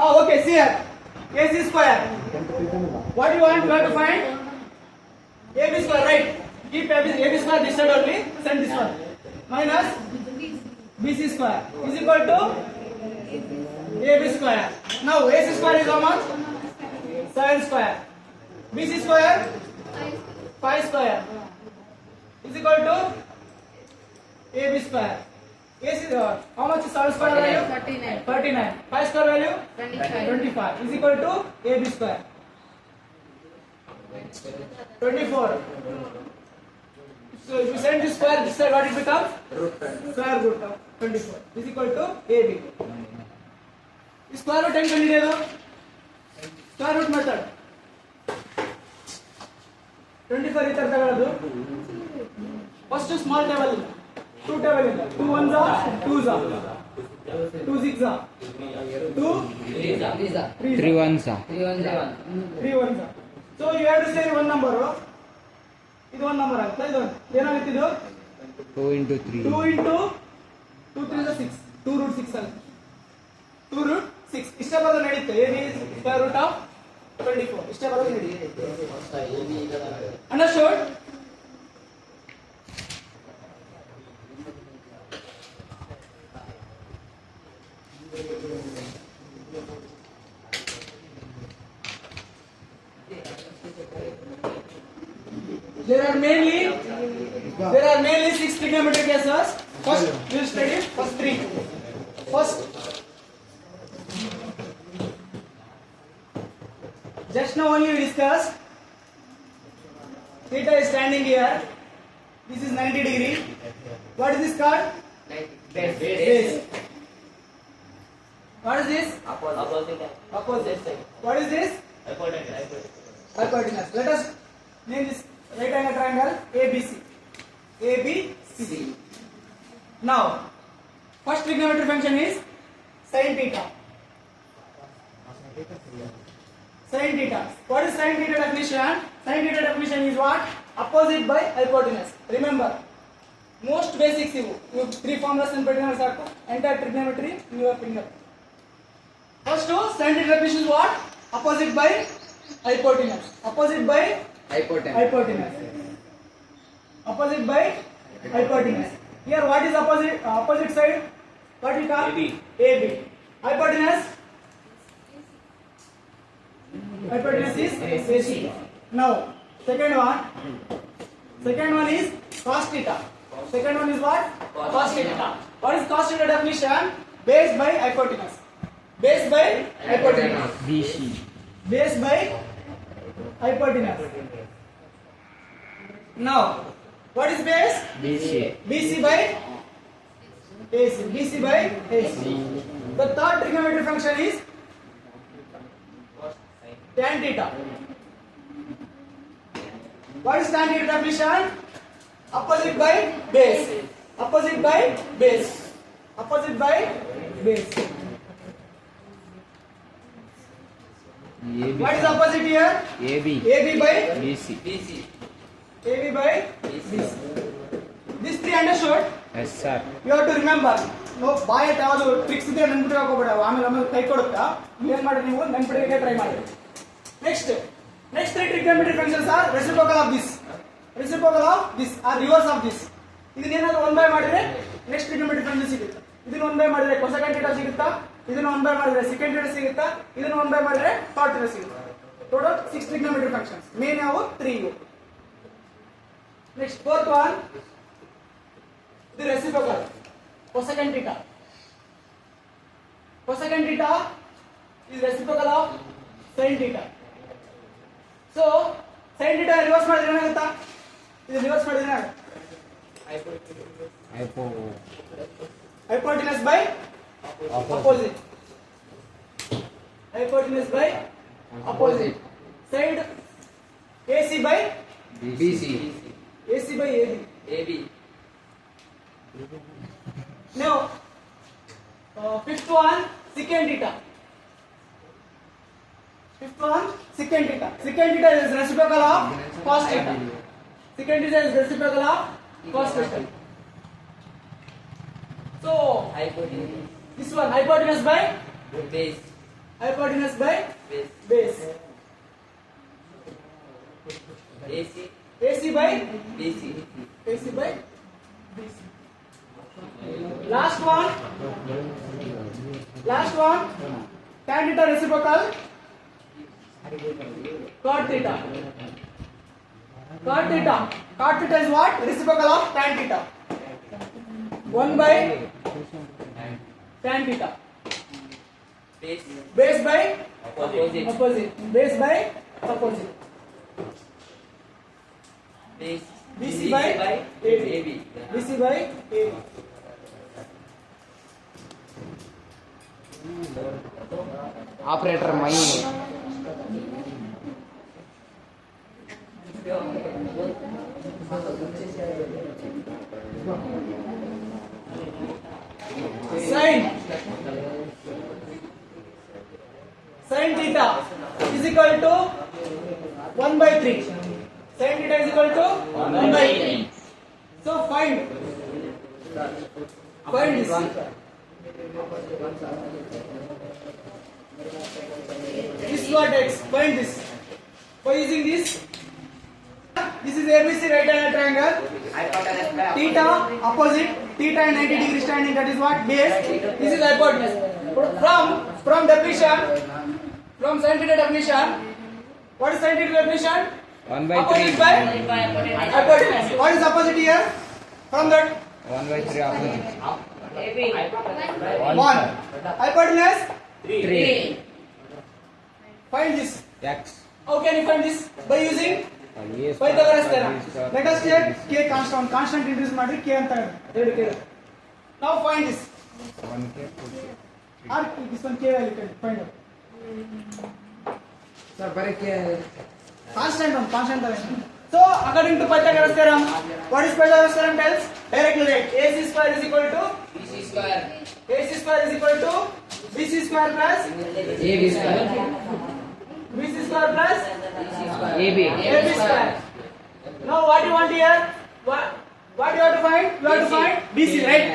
Okay, see here. AC square. What do you want? You have to find AB square, right? Keep AB square this side only. Send this one. Minus BC square is equal to AB square. Now AC square is how much? 7 square. BC square 5 square is equal to AB square. AC how much is 7 square value? 39. 5 square value? 25 is equal to AB square. 24. So if you send this square this side, what it becomes? Square root of 24 is equal to AB. Square root ಹೆಂಗೆ ಕಂಡುಹಿಡಿಯೋದು? Square root method. 24 ಈ ತರ ತಗೊಳ್ಳೋದು. First small table ಇಂದ 2 table ಇಂದ 2 1s are 2s are 2 6s are 2 3 1s are 3 1s are. So you have to say one number. ಇದು ಒಂದು number ಆಗುತ್ತೆ. ಇದು ಏನಾಗುತ್ತೆ? ಇದು 2 into 3. 2 into 2 3 is 6. 2 root 6 ಆಗುತ್ತೆ. 2 root 6 ಇಷ್ಟೇ ಬರೋದು ನಡೆಯುತ್ತೆ. AB is square root of 24 ಇಷ್ಟೇ ಬರೋದು ನಡೆಯುತ್ತೆ. Understood? There are mainly 6 trigonometric cases. First we will study first 3. First, just now only we discussed theta is standing here. This is 90 degree. What is this called? Base. What is this? Opposite side. What is this? Hypotenuse. Let us name this right angle triangle ABC. ABC. Now, first trigonometric function is sin theta. Sin theta. What is sin theta definition? Sin theta definition is what? Opposite by hypotenuse. Remember, most basics you 3 formulas and particulars are entire trigonometry in your finger. First, sin theta definition is what? Opposite by hypotenuse. Opposite by hypotenuse. Opposite by hypotenuse. Here, what is opposite side? What we call? AB. Hypotenuse is AC. Now, second one is cos theta. Second one is what? Cos theta. What is cos theta definition? Base by hypotenuse. Base by hypotenuse. BC. Base by hypotenuse. Now, what is base? BC. BC by AC. BC by AC. The third trigonometric function is tan theta. What is tan theta definition? Opposite by base. Opposite by base. Opposite by base. AB. What is opposite here? AB. AB by BC. AB by BC. This three understood? Yes, sir. You have to remember. No, by at ಯಾವುದು tricks ಇದ್ರೆ ನೆನ್ಪಿಟ್ಟು ಹಾಕೋಬೇಡ. ಆಮೇಲೆ ಕೈ ಕೊಡುತ್ತಾ ಏನ್ ಮಾಡಿ ನೀವು ನೆನ್ಪಿಡಕ್ಕೆ ಟ್ರೈ ಮಾಡಿ. Next 3 trigonometric functions are reciprocal of this. Reciprocal of this or reverse of this. ಇದನ್ನ ಏನಾದ್ರು 1 by ಮಾಡಿದ್ರೆ ನೆಕ್ಸ್ಟ್ trigonometric function ಸಿಗುತ್ತೆ. ಇದನ್ನ 1 by ಮಾಡಿದ್ರೆ cosecant theta ಸಿಗುತ್ತಾ? ಇದನ್ನ 1 by ಮಾಡಿದ್ರೆ secant theta ಸಿಗುತ್ತಾ? ಇದನ್ನ 1 by ಮಾಡಿದ್ರೆ cot theta ಸಿಗುತ್ತೆ. Total 6 trigonometric functions. ಮೇನ್ ಯಾವ 3 ಇವು. Next fourth one, the reciprocal cosecant theta. Cosecant theta is reciprocal of sin theta. So sin theta reverse ಮಾಡಿದ್ರೆ ಏನಾಗುತ್ತಾ? ಇದು reverse ಮಾಡಿದ್ರೆ ಏನಾಗುತ್ತೆ? Hypotenuse by opposite. Hypotenuse by opposite. Side AC by BC. AC by AB. Now, fifth one, secant theta. Secant theta. Secant theta is reciprocal of cos theta. Secant theta is reciprocal of cos theta. So, this one hypotenuse by base. Hypotenuse by base. AC by AC by BC. Last one. Tan theta reciprocal cot theta. Cot theta is what? Reciprocal of tan theta. 1 by tan theta. Base by opposite. Base by opposite. BC by AB. BC by AB. Operator mine. Sin theta is equal to 1 by 3. Sin theta is equal to 1 by 3. So find this. This is what x. Find this. By using this. This is ABC right angle triangle. Theta opposite. Theta and 90 degree standing. That is what? Base. This is hypotenuse. From definition. From sin theta definition. What is sin theta definition? 1 by Opposite 3. by hypotenuse. What is opposite here? From that 1 by 3 opposite. 1. Hypotenuse 3. Find this. X. How can you find this? By using Yes. Pythagoras theorem. Let us take k constant. Constant introduce ಮಾಡಿ k ಅಂತ ಹೇಳಿ k. Now find this. 1K. Or this one k value can find out. Sir, ಬರಕ್ಕೆ Constant value. So according to Pythagoras theorem, what is Pythagoras theorem tells? Directly write AC square is equal to BC square. AC square is equal to BC square plus AB square. BC square plus AB. AB square. Now what you want here? What you have to find? You have to find BC, right?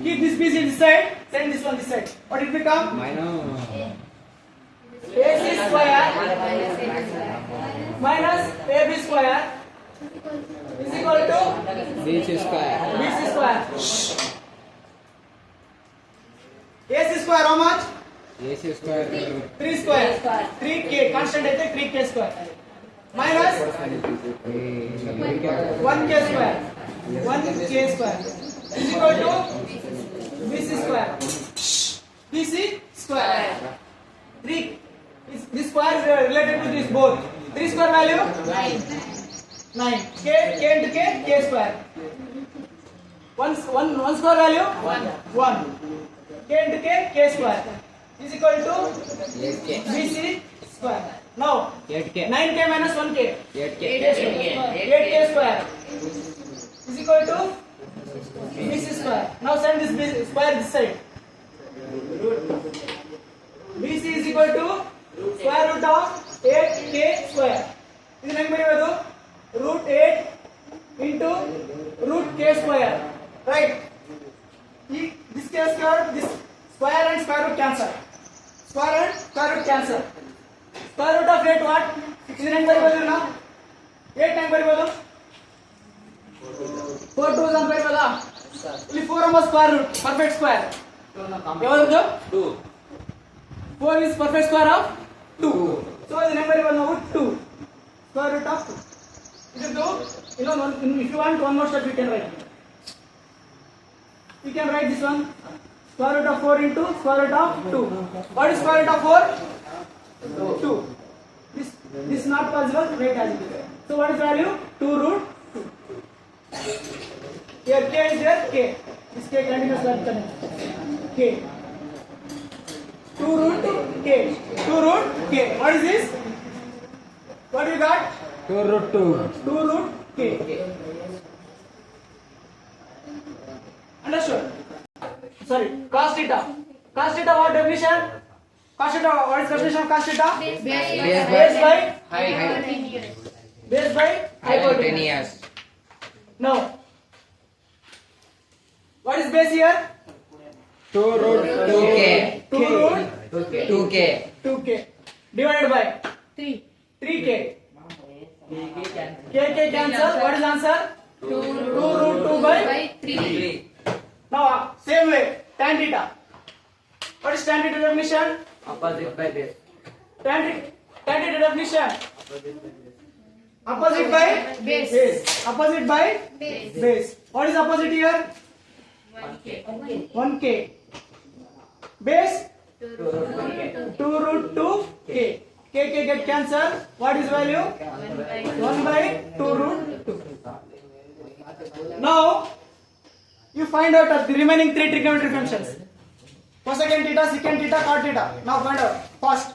Keep this BC this side, send this one this side. What it become? Minus. AC square minus AB square is equal to BC square. BC square. AC square how much? AC square. 3 square. 3k constant అయితే 3k square minus 1k square. 1k square is equal to BC square. BC square. 3 this square is related to this both. 3 square value 9. K into k square. 1 square value 1. K into k square is equal to 8K. BC square. Now 8K. 9k minus 1k. 8K. 8k square is equal to BC square. Now send this BC square this side. BC is equal to square root of 8k square. This is root 8 into root k square. Right? This k square, this square and square root cancel. Square and square root cancel. Square root of 8 what? This is 8 now. 8 9 4 2 is ಇಲ್ಲಿ 4 ಎಂಬ square root perfect square ಯಾವುದು 2 4 is perfect square of 2 so the number is now 2 square root of 2 this is 2 if you want one more step you can write this one square root of 4 into square root of 2 what is square root of 4 2 this is not possible write as it is so what is value 2 root 2 here k is there k this k continuous value k 2 root k what is this what you got 2 root 2. 2 root k understood sorry cos theta what definition cos theta what is definition of cos theta base by Hypotenuse. now what is base here 2 root 2K. 2 root 2k. 2k divided by 3. 3k. K cancel. What is answer? 2 root 2 by 3. now same way tan theta. What is tan theta definition? Opposite by base. Tan theta definition. Opposite by Base. Opposite by base. What is opposite here? 1k. 1k. Base 2 root 2 root 2 k. K get cancel. What is value? 1 by 2 root 2. Now you find out of the remaining three trigonometric functions. Cosecant theta, secant theta, cot theta. Now find out first.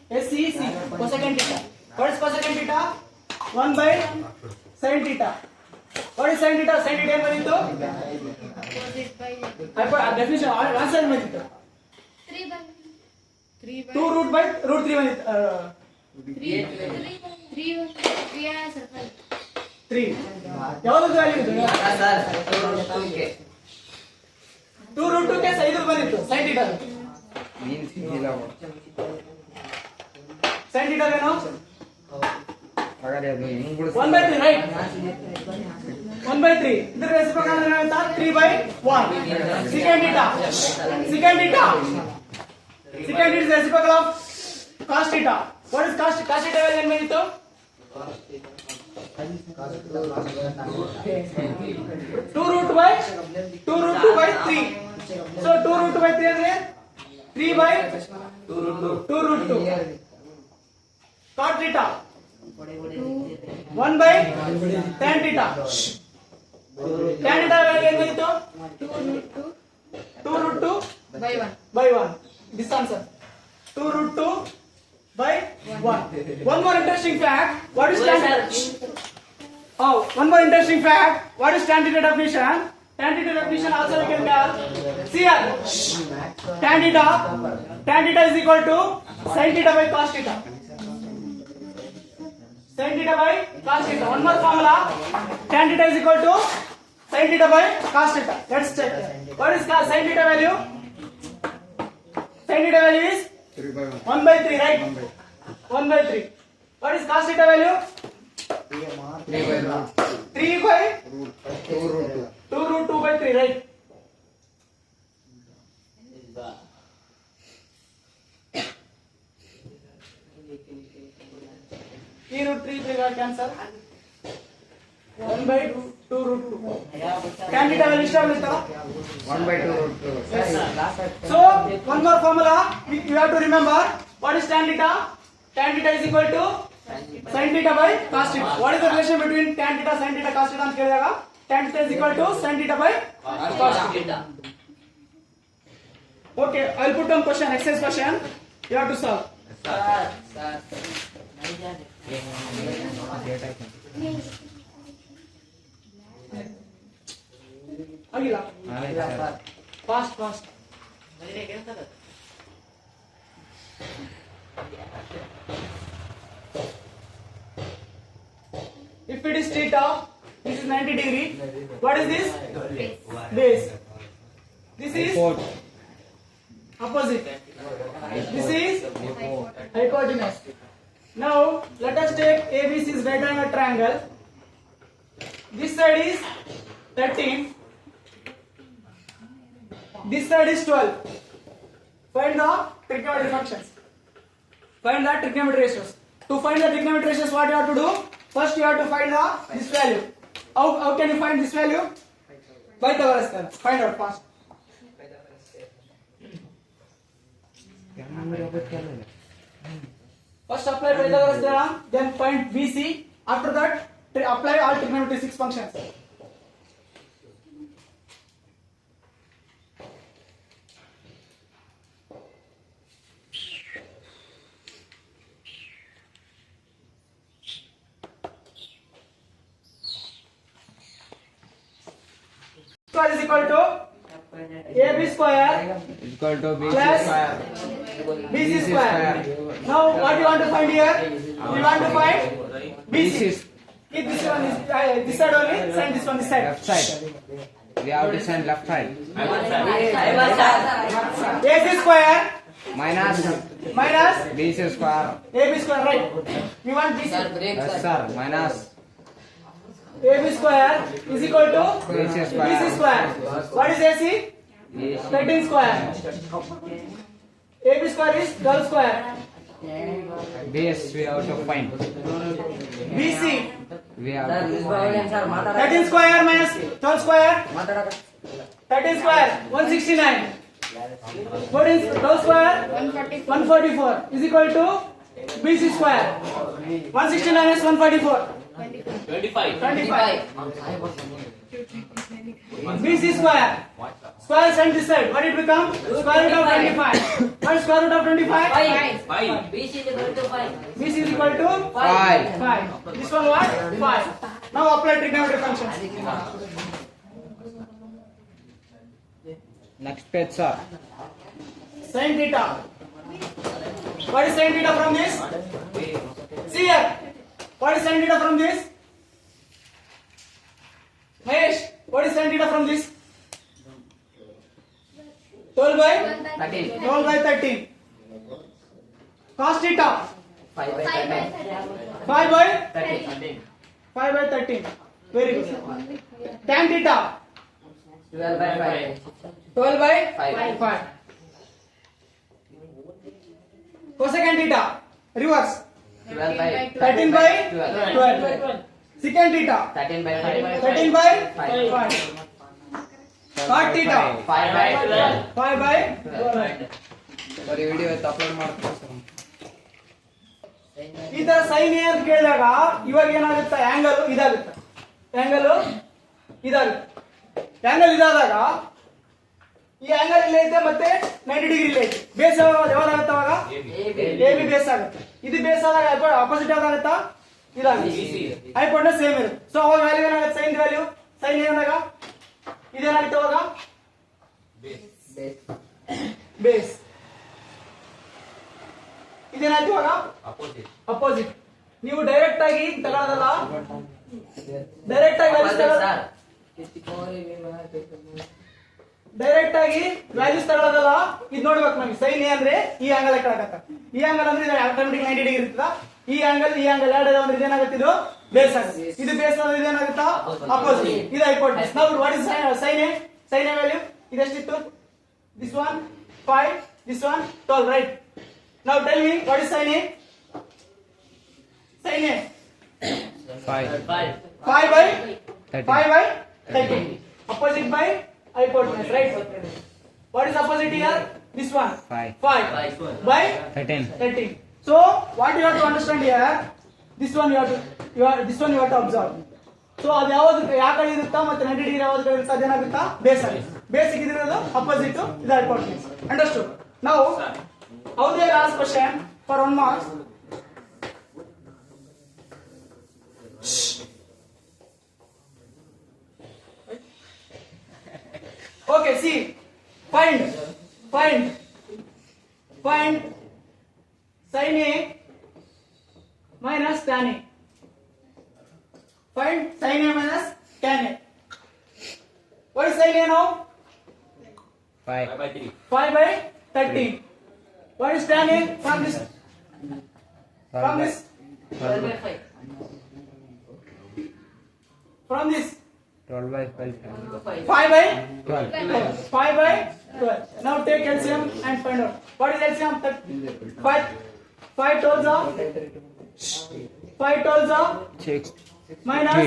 SEC cosecant theta. What is cosecant theta? 1 by sin theta. What is sin theta? Sin theta ಏನು ಬಂದಿತ್ತು? Opposite by definition answer ಏನು ಬಂದಿತ್ತು? 3 by 2 root by root 3 ಬಂದಿತ್ತು. 3 answer 5. 3 ಯಾವುದು value ಇದು? sir. 2 root 2k. 2 root 2 K 5 ಬಂದಿತ್ತು sin theta. Means ಇಲ್ಲ. sin theta ಏನು? ಹಾಗಾದ್ರೆ ಅದು ಹಿಂಗ್ ಬಿಡಿಸ್. 1 by 3 right? 1 by 3. ಇದರ ರೆಸಿಪ್ರೋಕಲ್ ಅಂದ್ರೆ ಏನಂತ? 3 by 1. Secant theta. Secant theta. Secant is the reciprocal of cos theta. What is cos theta value ಏನು ಬಂದಿತ್ತು? 2 root 2 by 3. So 2 root 2 by 3 ಅಂದ್ರೆ 3 by 2 root 2. Cot theta 1 by tan theta. Tan theta value ಏನು ಬಂದಿತ್ತು? 2 root 2 by 1. by 1. This answer 2 root 2 by 1. One more interesting fact. What is tan theta? Oh, one more interesting fact. What is tan theta definition? Tan theta definition also we can call. See here. Tan theta is equal to sin theta by cos theta. Sin theta by cos theta. One more formula. Tan theta is equal to sin theta by cos theta. Let's check. What is sin theta value? Sin theta value is 1 by 3, right? 1 by 3. What is cos theta value? 3 by root 3 by 2 root 2. 2 root 2 by 3, right? Three root 3 got cancel. 1 by 2 root 2. Tan theta value established. 1 by 2 root 2. Yes. So one more formula you have to remember. What is tan theta? Tan theta is equal to sin theta by cos theta. What is the relation between tan theta, sin theta, cos theta ಅಂತ ಕೇಳಿದಾಗ tan theta is equal to sin theta by cos theta. Okay, I'll put one question, exercise question. You have to solve. ಆಗಿಲ್ಲ. Fast. If it is theta, this is 90 degree. What is this? Base. This is opposite. This is hypotenuse. Now let us take ABC is right angle triangle. This side is 13. This side is 12. Find the trigonometric functions. Find the trigonometric ratios. To find the trigonometric ratios, what you have to do? First, you have to find this value. How can you find this value? Pythagoras theorem. Find out fast. First, apply Pythagoras theorem. Then find BC. After that, apply all trigonometric functions. Square is equal to AB square is equal to BC plus square. BC square. Now what you want to find here? You want to find BC. Keep this one this side only, send this one this side. Left side. We have to send left side. AC square Minus minus BC square. AB square, right? We want BC. Yes, sir. Minus AB square is equal to BC square. BC square. What is AC? Yes. 13 square. AB square is 12 square. Base we have to find. BC We have to find. 13 square minus 12 square. 13 square 169. 12 square 144 is equal to BC square. 169 is 144. 25. BC square. Square send this side. What it become? Square root of 25. What is square root of 25? BC is equal to 5. 5. This one what? 5. Now apply trigonometric functions. Next page, sir. Sin theta. What is sin theta from this? See here. What is sin theta from this? Mahesh, what is sin theta from this? 12 by 13. Cos theta. 5 by 13. Very good. Tan theta. 12 by 5. Cosecant theta. Reverse. 13 by 12. Secant theta. 13 by 5. Cot theta. 5 by 12. ಸರಿ video upload ಮಾಡ್ತೀನಿ sir. ಈ ತರ sine A ಅಂತ ಕೇಳಿದಾಗ ಇವಾಗ ಏನಾಗುತ್ತೆ? Angle ಇದಾಗುತ್ತೆ. Angle ಇದಾದಾಗ ಈ ಆಂಗಲ್ ಇಲ್ಲೇ ಐತೆ ಮತ್ತೆ 90 ಡಿಗ್ರಿ ಇಲ್ಲೇ ಐತೆ. ಬೇಸ್ ಯಾವಾಗುತ್ತೆ ಅವಾಗ? AB ಬೇಸ್ ಆಗುತ್ತೆ. ಇದು ಬೇಸ್ ಆದಾಗ ಆಪೋಸಿಟ್ ಯಾವ್ದಾಗುತ್ತಾ? ಇದಾಗುತ್ತೆ. ಹೈಪೋಟೆನಸ್ ಸೇಮ್ ಇರುತ್ತೆ. ಸೊ ಅವಾಗ ವ್ಯಾಲ್ಯೂ ಏನಾಗುತ್ತೆ? ಸೈನ್ ವ್ಯಾಲ್ಯೂ ಸೈನ್ ಏನಾದಾಗ ಇದೇನಾಗುತ್ತೆ ಅವಾಗ? ಬೇಸ್. ಇದೇನಾಯ್ತು ಇವಾಗ? ಅಪೋಸಿಟ್. ನೀವು ಡೈರೆಕ್ಟ್ ಆಗಿ ತಗೊಳ್ಳೋದಲ್ಲ, ಡೈರೆಕ್ಟ್ ಆಗಿ ವ್ಯಾಲ್ಯೂಸ್ ತಗೊಳ್ಳೋದಲ್ಲ, ಇದು ನೋಡ್ಬೇಕು ನಮಗೆ. ಸೈನ್ ಎ ಅಂದ್ರೆ ಈ ಆಂಗಲ್ ಕೆಳಗತ್ತ, ಈ ಆಂಗಲ್ ಅಂದ್ರೆ ಇದು ಆಟೋಮೆಟಿಕ್ 90 ಡಿಗ್ರಿ ಇರ್ತದ. ಈ ಆಂಗಲ್ ಎರಡು ಅಂದ್ರೆ ಇದೇನಾಗುತ್ತೆ? ಇದು ಬೇಸ್ ಆಗುತ್ತೆ. ಇದು ಬೇಸ್ ಅಂದ್ರೆ ಇದೇನಾಗುತ್ತಾ? ಅಪೋಸಿಟ್. ಇದು ಹೈಪೋಟೆನಸ್. ನಾವು what is sine A? Sine A value ಇದೆಷ್ಟಿತ್ತು? This one 5, this one 12, right? Now tell me what is sin A? Sin A 5 by 13. Opposite by hypotenuse, right? What is opposite here? This one 5 by 13. So what you have to understand here? This one you have to observe. So ಅದು ಯಾವುದು ಯಾವ ಕಡೆ ಇರುತ್ತಾ ಮತ್ತೆ 90 degree ಯಾವುದು ಕಡೆ ಇರುತ್ತಾ ಅದೇನಾಗುತ್ತಾ? Base ಆಗುತ್ತೆ. ಬೇಸಿಕ್ ಇದಿರೋದು ಅಪೋಸಿಟ್, ಇದು hypotenuse. Understood? Now how they ask question for 1 mark? Okay, see, find sin A minus tan A. Find sin A minus tan A. What is sin A now? 5 5 by 13. What is tan A from this? From this? 12 From this? 12 by 12. 5 by 12. 5 by 12. Now take LCM and find out. What is LCM? 5 12s are 6 minus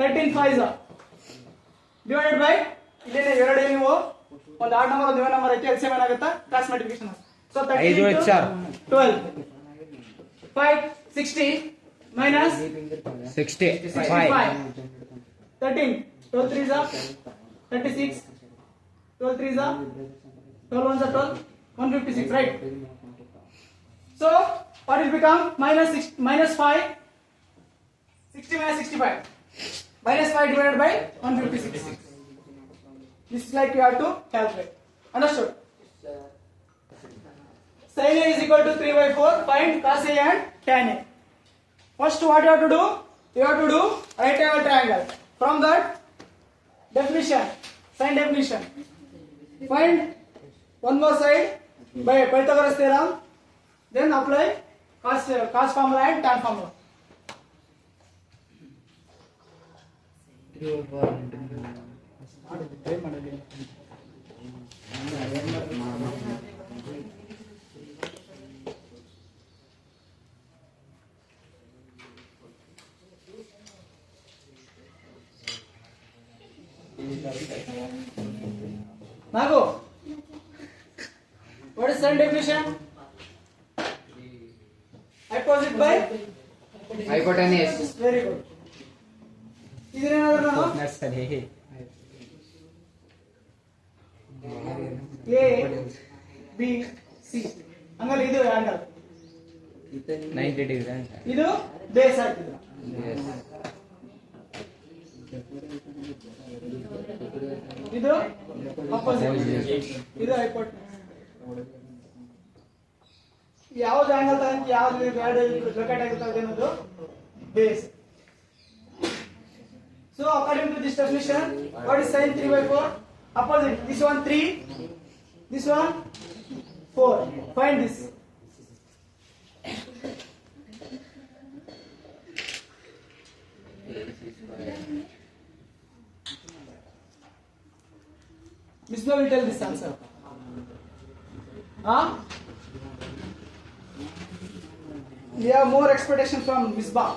13 5s are divided by ಇಲ್ಲೇನೆ ಎರಡು ನೀವು ಒಂದು odd number ಒಂದು number ಐತೆ. LCM ಏನಾಗುತ್ತೆ? Cross multiplication. So 13 into 12 5 60 minus 65 13 12 3s are 36 12 3s are 12 1s are 12 156, right? So what will become? Minus 5 60 minus 65 minus 5 divided by 156. This is like you have to calculate. Understood? Sin A is equal to 3 by 4. Find cos A and tan A. First what you have to do? You have to do right angle triangle. From that Definition. Sign definition. Find one more side by Pythagoras theorem. Then apply cos formula and tan formula. Nago, what is sign definition? Opposite by hypotenuse. very good. ಇದೇನಾದ್ರು ನಾನು nursery A B C ಹಂಗಲ್ಲ ಇದು angle 90 degree ಅಂತ. ಇದು base ಆಗ್ತಿದೆ. ಇದು opposite, ಇದು hypotenuse. ಯಾವ್ದು angle ತಗೊಂಡು ಯಾವ್ದು ಎರಡು ಲೊಕೇಟ್ ಆಗಿರ್ತದೆ ಅನ್ನೋದು base. So according to this definition, what is sin 3/4? Opposite. This one 3, this one 4. Find this. Misbah will tell this answer. Huh? We have more expectation from Misbah.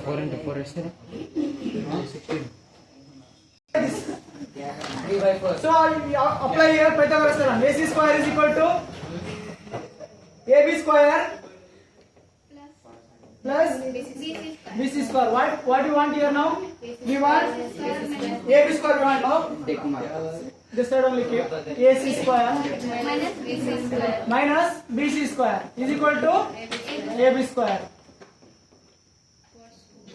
Four into four ಎಷ್ಟು? So apply here Pythagoras theorem. AC square is equal to AB square plus BC square. What do you want here now? We want AB square. We want now. This side only keep AC square minus BC square. minus BC square is equal to AB square.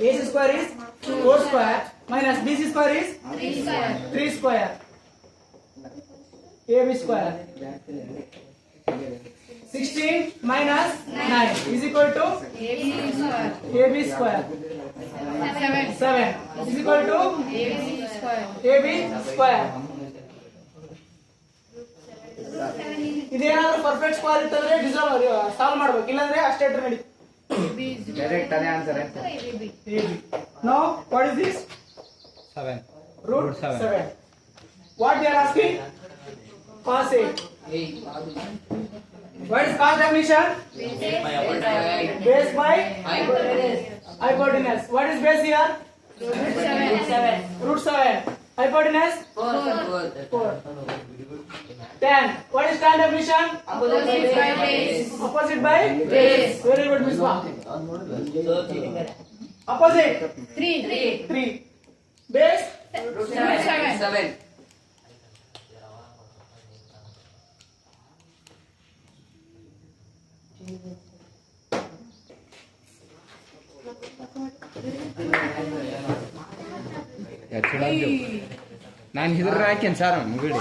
AC square is 4 square minus BC square is 3 square. 3 square. AB square 16 minus 9 is equal to AB square. AB square 7 is equal to AB square. AB square. ಇದೇನಾದ್ರೂ perfect square ಇತ್ತಂದ್ರೆ solve ಮಾಡ್ಬೇಕು, ಇಲ್ಲಾಂದ್ರೆ ಅಷ್ಟೇ ನಡಿ. Direct ಅದೇ answer ಅಂತ. AB. Now what is this? 7 Root 7. What they are asking? Cos 8. What is cos definition? Base by hypotenuse. What is base here? Root 7. Hypotenuse 4. Tan. What is tan definition? Opposite by base. Opposite by Base. Very good, Misbah. Opposite 3. Base 7. ನಾನು ಹಿದ್ರ ಹಾಕೇನ್ sir ಮುಗಿಡಿ